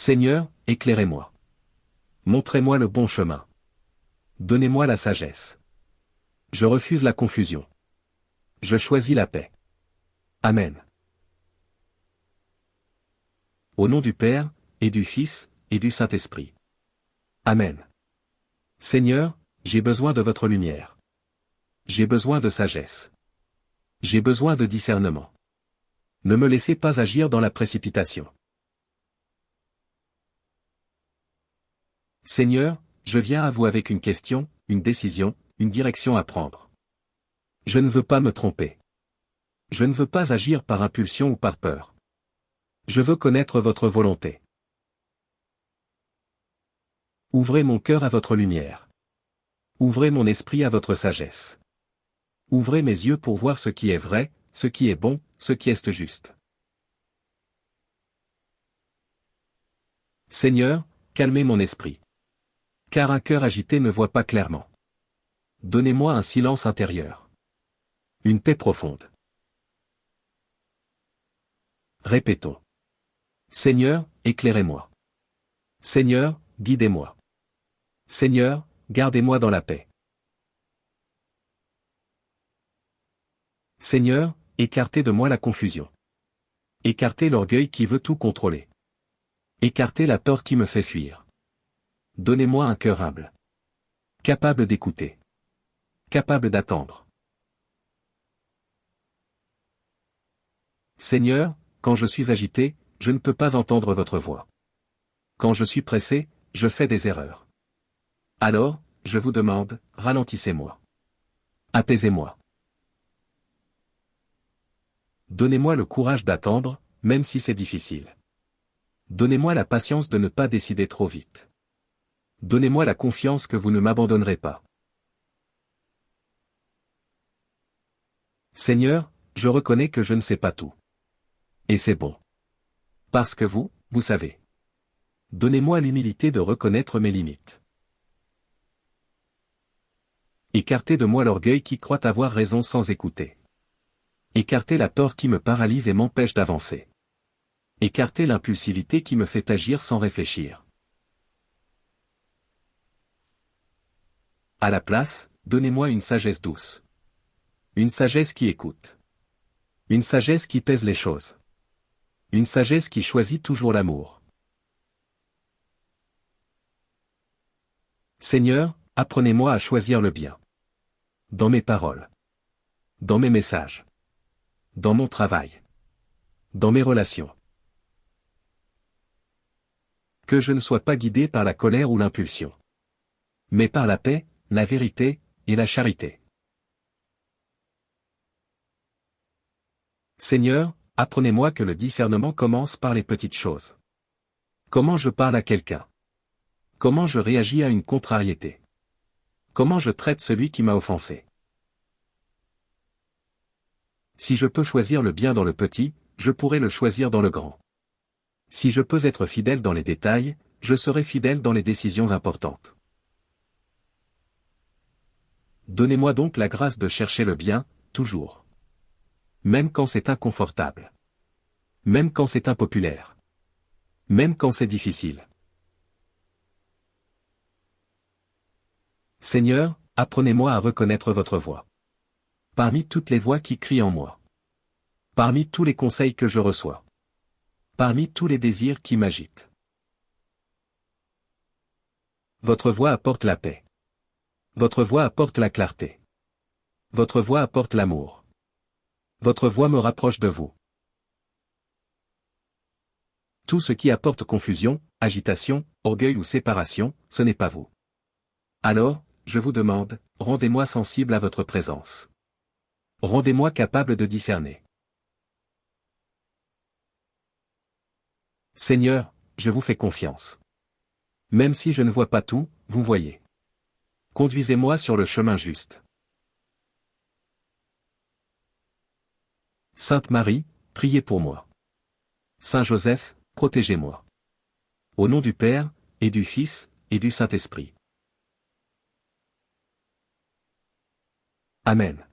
Seigneur, éclairez-moi. Montrez-moi le bon chemin. Donnez-moi la sagesse. Je refuse la confusion. Je choisis la paix. Amen. Au nom du Père, et du Fils, et du Saint-Esprit. Amen. Seigneur, j'ai besoin de votre lumière. J'ai besoin de sagesse. J'ai besoin de discernement. Ne me laissez pas agir dans la précipitation. Seigneur, je viens à vous avec une question, une décision, une direction à prendre. Je ne veux pas me tromper. Je ne veux pas agir par impulsion ou par peur. Je veux connaître votre volonté. Ouvrez mon cœur à votre lumière. Ouvrez mon esprit à votre sagesse. Ouvrez mes yeux pour voir ce qui est vrai, ce qui est bon, ce qui est juste. Seigneur, calmez mon esprit. Car un cœur agité ne voit pas clairement. Donnez-moi un silence intérieur. Une paix profonde. Répétons. Seigneur, éclairez-moi. Seigneur, guidez-moi. Seigneur, gardez-moi dans la paix. Seigneur, écartez de moi la confusion. Écartez l'orgueil qui veut tout contrôler. Écartez la peur qui me fait fuir. Donnez-moi un cœur humble. Capable d'écouter. Capable d'attendre. Seigneur, quand je suis agité, je ne peux pas entendre votre voix. Quand je suis pressé, je fais des erreurs. Alors, je vous demande, ralentissez-moi. Apaisez-moi. Donnez-moi le courage d'attendre, même si c'est difficile. Donnez-moi la patience de ne pas décider trop vite. Donnez-moi la confiance que vous ne m'abandonnerez pas. Seigneur, je reconnais que je ne sais pas tout. Et c'est bon. Parce que vous savez. Donnez-moi l'humilité de reconnaître mes limites. Écartez de moi l'orgueil qui croit avoir raison sans écouter. Écartez la peur qui me paralyse et m'empêche d'avancer. Écartez l'impulsivité qui me fait agir sans réfléchir. À la place, donnez-moi une sagesse douce. Une sagesse qui écoute. Une sagesse qui pèse les choses. Une sagesse qui choisit toujours l'amour. Seigneur, apprenez-moi à choisir le bien. Dans mes paroles. Dans mes messages. Dans mon travail. Dans mes relations. Que je ne sois pas guidé par la colère ou l'impulsion. Mais par la paix, la vérité, et la charité. Seigneur, apprenez-moi que le discernement commence par les petites choses. Comment je parle à quelqu'un? Comment je réagis à une contrariété? Comment je traite celui qui m'a offensé? Si je peux choisir le bien dans le petit, je pourrai le choisir dans le grand. Si je peux être fidèle dans les détails, je serai fidèle dans les décisions importantes. Donnez-moi donc la grâce de chercher le bien, toujours. Même quand c'est inconfortable. Même quand c'est impopulaire. Même quand c'est difficile. Seigneur, apprenez-moi à reconnaître votre voix. Parmi toutes les voix qui crient en moi. Parmi tous les conseils que je reçois. Parmi tous les désirs qui m'agitent. Votre voix apporte la paix. Votre voix apporte la clarté. Votre voix apporte l'amour. Votre voix me rapproche de vous. Tout ce qui apporte confusion, agitation, orgueil ou séparation, ce n'est pas vous. Alors, je vous demande, rendez-moi sensible à votre présence. Rendez-moi capable de discerner. Seigneur, je vous fais confiance. Même si je ne vois pas tout, vous voyez. Conduisez-moi sur le chemin juste. Sainte Marie, priez pour moi. Saint Joseph, protégez-moi. Au nom du Père, et du Fils, et du Saint-Esprit. Amen.